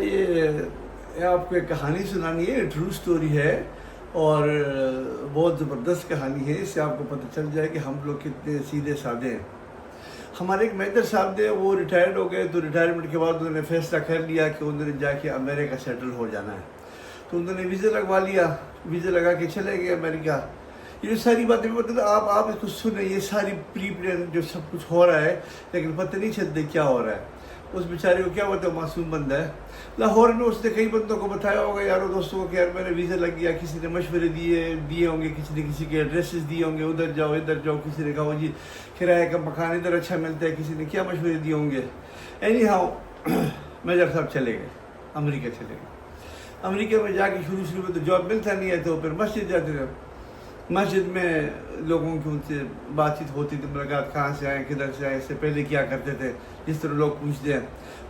یہ آپ کو ایک کہانی سنانی ہے، ٹرو سٹوری ہے اور بہت زبردست کہانی ہے۔ اس سے آپ کو پتہ چل جائے کہ ہم لوگ کتنے سیدھے سادے ہیں۔ ہمارے ایک مینیجر صاحب تھے، وہ ریٹائرڈ ہو گئے، تو ریٹائرمنٹ کے بعد انہوں نے فیصلہ کر لیا کہ انہوں نے جا کے امریکہ سیٹل ہو جانا ہے۔ تو انہوں نے ویزا لگوا لیا، ویزا لگا کے چلے گئے امریکہ۔ یہ جو ساری باتیں مطلب آپ اس کو سنیں، یہ ساری پری پلان جو سب کچھ ہو رہا ہے، لیکن پتہ نہیں چلتے کیا ہو رہا ہے۔ اس بیچارے کو کیا ہوتا ہے، معصوم بندہ ہے۔ لاہور میں اس نے کئی بندوں کو بتایا ہوگا، یاروں دوستوں کو، کہ یار میرے ویزا لگ گیا، کسی نے مشورے دیے ہوں گے، کسی نے کسی کے ایڈریسز دیے ہوں گے، ادھر جاؤ ادھر جاؤ، کسی نے کہا جی کرایہ کا مکان ادھر اچھا ملتا ہے، کسی نے کیا مشورے دیے ہوں گے۔ اینی ہاؤ میجر صاحب چلے گئے، امریکہ چلے گئے۔ امریکہ میں جا کے شروع میں تو جاب ملتا نہیں ہے، تو پھر مسجد جاتے تھے۔ مسجد میں لوگوں کی ان سے بات چیت ہوتی تھی، ملاقات، کہاں سے آئے، کدھر سے آئے، اس سے پہلے کیا کرتے تھے، جس طرح لوگ پوچھتے ہیں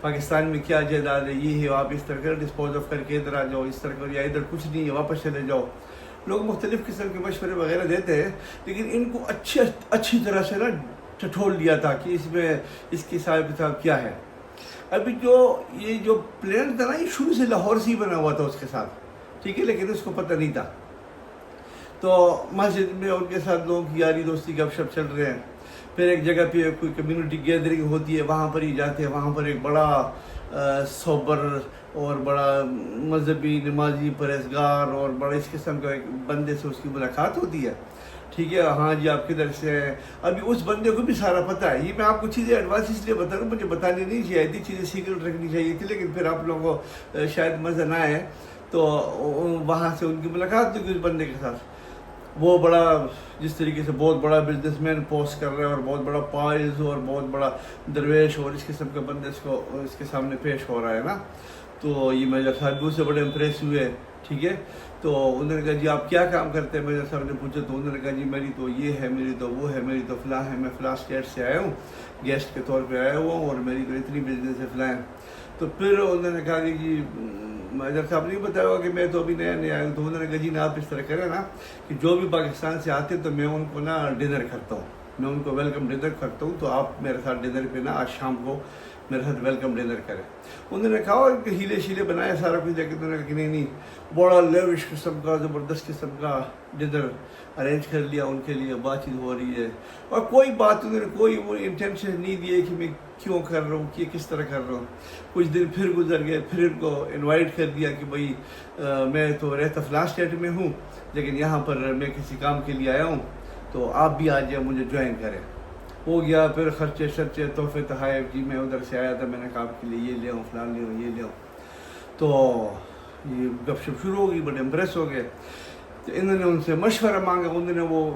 پاکستان میں کیا جائیداد ہے، یہ ہے، آپ اس طرح کر ڈسپوز آف کر کے ادھر آ جاؤ، اس طرح کر، یا ادھر کچھ نہیں ہے واپس چلے جاؤ۔ لوگ مختلف قسم کے مشورے وغیرہ دیتے ہیں، لیکن ان کو اچھی طرح سے نا ٹھٹول لیا تھا کہ اس میں اس کی حساب کتاب کیا ہے۔ ابھی یہ جو پلان تھا نا، یہ شروع سے لاہور سے ہی بنا ہوا تھا اس کے ساتھ، ٹھیک ہے، لیکن اس کو پتہ نہیں تھا۔ تو مسجد میں ان کے ساتھ لوگوں کی یاری دوستی گپ شپ چل رہے ہیں۔ پھر ایک جگہ پہ کوئی کمیونٹی گیدرنگ ہوتی ہے، وہاں پر ہی جاتے ہیں۔ وہاں پر ایک بڑا سوبر اور بڑا مذہبی، نمازی، پرہیزگار اور بڑا اس قسم کا ایک بندے سے اس کی ملاقات ہوتی ہے، ٹھیک ہے۔ ہاں جی آپ کدھر سے ہیں؟ ابھی اس بندے کو بھی سارا پتہ ہے۔ یہ میں آپ کو چیزیں ایڈوانس اس لیے بتا رہا ہوں، مجھے بتانی نہیں چاہیے تھی، چیزیں سیکرٹ رکھنی چاہیے تھی، لیکن پھر آپ لوگوں کو شاید مزہ نہ آئے، تو وہاں سے ان کی ملاقات ہوئی اس بندے کے ساتھ۔ وہ بڑا جس طریقے سے بہت بڑا بزنس مین پوسٹ کر رہا ہے، اور بہت بڑا پائز اور بہت بڑا درویش اور اس قسم کا بندہ اس کے سامنے پیش ہو رہا ہے نا۔ تو یہ میجر صاحب بھی اس سے بڑے امپریس ہوئے، ٹھیک ہے۔ تو انہوں نے کہا جی آپ کیا کام کرتے ہیں؟ میجر صاحب نے پوچھا، تو انہوں نے کہا جی میری تو یہ ہے، میری تو وہ ہے، میری تو فلاں ہے، میں فلاں اسٹیٹ سے آیا ہوں، گیسٹ کے طور پہ آیا ہوا ہوں، اور میری تو اتنی بزنس ہے فلاں۔ تو پھر انہوں نے کہا کہ جی میجر صاحب نے بتایا ہوا کہ میں تو ابھی نیا آیا ہوں۔ تو انہوں نے کہا جی نا آپ اس طرح کریں نا کہ جو بھی پاکستان سے آتے تو میں ان کو نا ڈنر کرتا ہوں، میں ان کو ویلکم ڈنر کرتا ہوں، تو آپ میرے ساتھ ڈنر پہ نا آج شام کو میرے ساتھ ویلکم ڈنر کریں۔ انہوں نے کہا کہ ہیلے شیلے بنایا سارا کچھ، لیکن انہوں نے کہا کہ نہیں بڑا لیوش قسم کا، زبردست قسم کا ڈنر ارینج کر لیا ان کے لیے، بات چیت ہو رہی ہے، اور کوئی بات انہوں نے کوئی وہ انٹینشن نہیں دی کہ میں کیوں کر رہا ہوں، کہ کس طرح کر رہا ہوں۔ کچھ دن پھر گزر گئے، پھر ان کو انوائٹ کر دیا کہ بھائی میں تو رہتا فلاں اسٹیٹ میں ہوں، لیکن یہاں پر میں کسی کام کے لیے آیا ہوں، تو آپ بھی آ جائیں، مجھے جوائن کریں۔ ہو گیا، پھر خرچے شرچے، تحفے تحائف، جی میں ادھر سے آیا تھا، میں نے کہا آپ کے لیے یہ لے آؤں، فلاں لے آؤں، یہ لے آؤں۔ تو یہ گپ شپ شروع ہو گئی، بڑے امپریس ہو گئے۔ تو انہوں نے ان سے مشورہ مانگا، انہوں نے وہ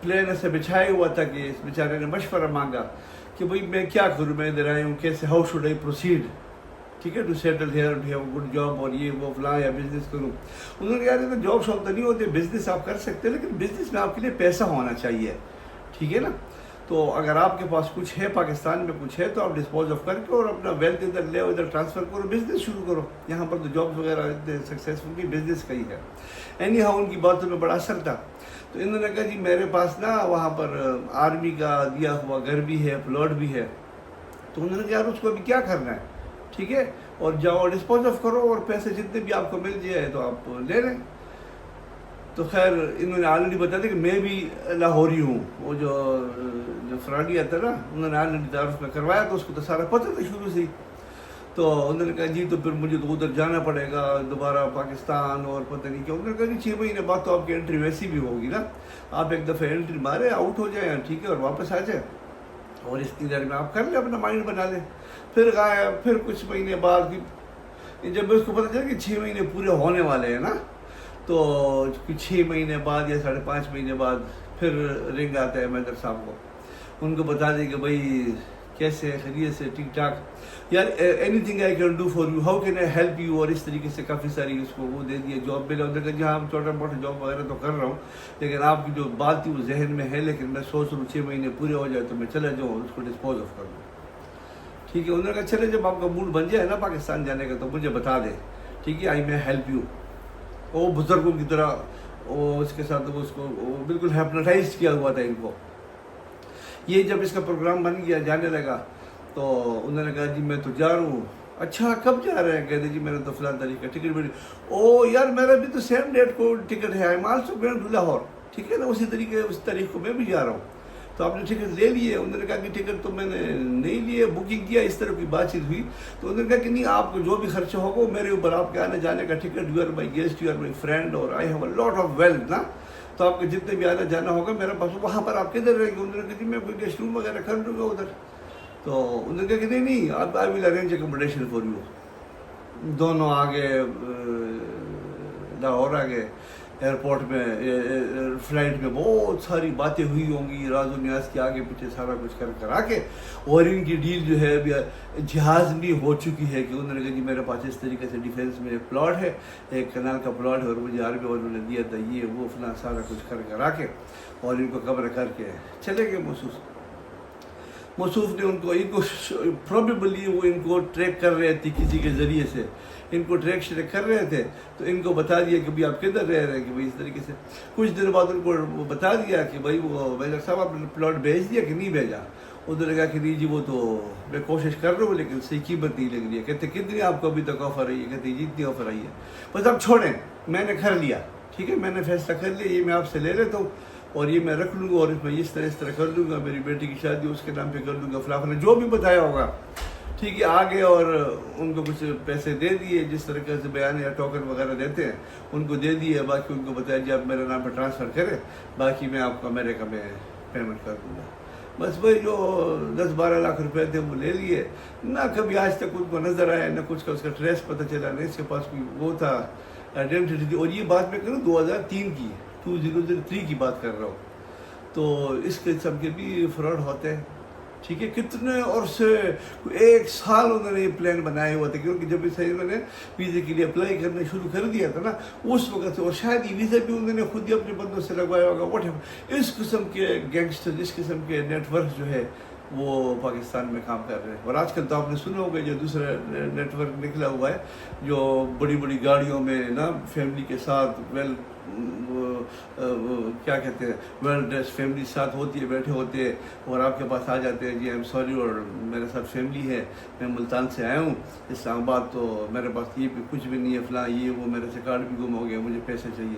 پلان ایسے بچھایا ہوا تھا کہ اس بیچارے نے مشورہ مانگا کہ بھائی میں کیا کروں، میں ادھر آیا ہوں، کیسے، ہاؤ شوڈ آئی پروسیڈ، ٹھیک ہے، to settle here, to have a good job, اور یہ وہ فلاں، یا بزنس کروں۔ انہوں نے کہا کہ جاب شاپ تو نہیں ہوتے، بزنس آپ کر سکتے ہیں، لیکن بزنس میں آپ کے لیے پیسہ ہونا چاہیے، ٹھیک ہے نا۔ تو اگر آپ کے پاس کچھ ہے، پاکستان میں کچھ ہے، تو آپ ڈسپوز آف کر کے اور اپنا ویلتھ ادھر لے، ادھر ٹرانسفر کرو، بزنس شروع کرو۔ یہاں پر تو جابس وغیرہ سکسیزفل بھی بزنس کا ہی ہے۔ اینی ہاؤ ان کی باتوں میں بڑا اثر تھا۔ تو انہوں نے کہا جی میرے پاس نا وہاں پر آرمی کا دیا ہوا گھر بھی ہے، پلاٹ بھی ہے۔ تو انہوں نے کہا یار اس کو ابھی کیا کرنا ہے، ٹھیک ہے، اور جاؤ ڈسپوز آف کرو، اور پیسے جتنے بھی آپ کو مل جائے تو آپ لے لیں۔ تو خیر انہوں نے آلریڈی بتا دیا کہ میں بھی لاہوری ہوں، وہ جو فراڈیا تھا نا، انہوں نے آلریڈی تعارف میں کروایا، تو اس کو تو سارا پتہ تھا شروع سے ہی۔ تو انہوں نے کہا جی تو پھر مجھے تو ادھر جانا پڑے گا دوبارہ پاکستان، اور پتہ نہیں کیا۔ انہوں نے کہا جی 6 مہینے بعد تو آپ کی انٹری ویسی بھی ہوگی نا، آپ ایک دفعہ انٹری مارے، آؤٹ ہو جائیں، ٹھیک ہے، اور واپس آ جائیں، اور اس کی دیر میں آپ کر لیں، اپنا مائنڈ بنا لیں۔ پھر پھر کچھ مہینے بعد جب اس کو پتہ چلا کہ 6 مہینے پورے ہونے والے ہیں نا، تو 6 مہینے بعد یا 5.5 مہینے بعد پھر رنگ آتا ہے میجر صاحب کو، ان کو بتا دیں کہ بھائی کیسے، خیریت سے، ٹھیک ٹھاک، یار any thing I can do for you, how can I help you, اور اس طریقے سے کافی ساری اس کو وہ دے دیے، جاب ملے۔ انہوں نے کہا جی ہاں چھوٹا موٹا جاب وغیرہ تو کر رہا ہوں، لیکن آپ کی جو بات تھی وہ ذہن میں ہے، لیکن میں سوچ رہا ہوں 6 مہینے پورے ہو جائے تو میں چلا جاؤں اور اس کو ڈسپوز آف کر دوں، ٹھیک ہے۔ انہوں نے کہا چلے جب آپ کا موڈ بن جائے نا پاکستان جانے کا تو مجھے بتا دیں، ٹھیک ہے، آئی میں ہیلپ یو۔ وہ بزرگوں کی طرح وہ اس کے ساتھ وہ اس کو بالکل ہیپنوٹائز کیا ہوا تھا ان کو۔ یہ جب اس کا پروگرام بن گیا، جانے لگا، تو انہوں نے کہا جی میں تو جا رہا ہوں، اچھا کب جا رہے ہیں؟ کہتے جی میں نے تو فلاں تاریخ کا ٹکٹ بھی او یار میرا بھی تو سیم ڈیٹ کو ٹکٹ ہے، I'm also going to Lahore, ٹھیک ہے نا، اسی طریقے اس تاریخ کو میں بھی جا رہا ہوں. تو آپ نے ٹکٹ لے لیے؟ انہوں نے کہا کہ ٹکٹ تو میں نے نہیں لیے، بکنگ کیا، اس طرح کی بات چیت ہوئی. تو انہوں نے کہا کہ نہیں، آپ کو جو بھی خرچہ ہوگا میرے اوپر، آپ کے آنے جانے کا ticket, you are my guest, you are my friend, اور I have a lot of wealth نا، تو آپ کے جتنے بھی آنا جانا ہوگا میرے پاس. وہاں پر آپ کدھر رہیں گے؟ انہوں نے کہا جی میں کوئی گیسٹ روم وغیرہ کر لوں گا ادھر. تو انہوں نے کہا کہ نہیں نہیں، آپ I will arrange accommodation for you. دونوں آگے لاہور آگے ایئرپورٹ میں، فلائٹ میں بہت ساری باتیں ہوئی ہوں گی، راز و نیاز کے آگے پیچھے سارا کچھ کرا کے، اور ان کی ڈیل جو ہے ابھی جہاز بھی ہو چکی ہے کہ انہوں نے کہا جی میرے پاس اس طریقے سے ڈیفینس میں ایک پلاٹ ہے، ایک کنال کا پلاٹ ہے، اور مجھے عربی والوں نے دیا تھا یہ وہ فلاں، سارا کچھ کرا کے، اور ان کو کور کر کے چلے گئے. موصوف نے ان کو پروبیبلی وہ ان کو ٹریک کر رہے تھے کسی کے ذریعے سے، ان کو ٹریک کر رہے تھے، تو ان کو بتا دیا کہ بھائی آپ کدھر رہ رہے ہیں، کہ بھائی اس طریقے سے. کچھ دن بعد ان کو وہ بتا دیا کہ بھائی وہ میجر صاحب آپ نے پلاٹ بھیج دیا کہ نہیں بھیجا. ادھر نے کہا کہ نہیں جی وہ تو میں کوشش کر رہا ہوں لیکن صحیح قیمت نہیں لگ رہی ہے. کہتے کتنی آپ کو ابھی تک آفر آئی ہے؟ کہتے جی اتنی آفر آئی ہے. بس آپ چھوڑیں، میں نے کر لیا، ٹھیک ہے، میں نے فیصلہ کر لیا، یہ میں آپ سے لے لیتا ہوں، اور یہ میں رکھ لوں گا، اور اس میں اس طرح کر لوں گا، میری بیٹی کی شادی اس کے نام پہ کر لوں گا، فلاں نے جو بھی بتایا ہوگا. ٹھیک ہے، آگے اور ان کو کچھ پیسے دے دیے، جس طریقے سے بیان یا ٹوکن وغیرہ دیتے ہیں ان کو دے دیے. باقی ان کو بتایا جی آپ میرے نام پہ ٹرانسفر کریں، باقی میں آپ کو امریکہ میں پیمنٹ کر دوں گا. بس وہی جو 10-12 لاکھ روپے تھے وہ لے لیے. نہ کبھی آج تک ان کو نظر آیا، نہ کچھ کا اس کا ٹریس پتہ چلا، نہ اس کے پاس کوئی وہ تھا آئیڈینٹی تھی. اور یہ بات میں کروں 2003 کی، 2003 کی بات کر رہا ہوں. تو اس قسم کے بھی فراڈ ہوتے ہیں. ٹھیک ہے، کتنے عرصے، 1 سال انہوں نے یہ پلان بنائے ہوئے تھے، کیونکہ جب اس انہوں نے ویزے کے لیے اپلائی کرنا شروع کر دیا تھا نا اس وقت سے، اور شاید یہ ویزا بھی انہوں نے خود ہی اپنے بندوں سے لگوایا ہوگا. واٹ ایور، اس قسم کے گینگسٹر، اس قسم کے نیٹ ورک جو ہے وہ پاکستان میں کام کر رہے ہیں. اور آج کل تو آپ نے سنا ہوگا جو دوسرا نیٹ ورک نکلا ہوا ہے، جو بڑی بڑی گاڑیوں میں نا فیملی کے ساتھ کیا کہتے ہیں ویل ڈریس فیملی ساتھ ہوتی ہے، بیٹھے ہوتے ہیں، اور آپ کے پاس آ جاتے ہیں جی آئی ایم سوری اور میرے ساتھ فیملی ہے، میں ملتان سے آیا ہوں اسلام آباد، تو میرے پاس یہ بھی کچھ بھی نہیں ہے، فلاں یہ وہ، میرے سے کارڈ بھی گم ہو گیا، مجھے پیسے چاہیے.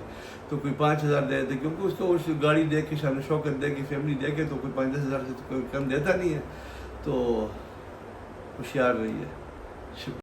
تو کوئی 5,000 دے دیتے، کیونکہ اس کو اس گاڑی دے کے، شان و شوکت دے کے، فیملی دے کے، تو کوئی 5-10 ہزار سے تو کوئی کم دیتا نہیں ہے. تو ہوشیار رہی ہے. شکریہ.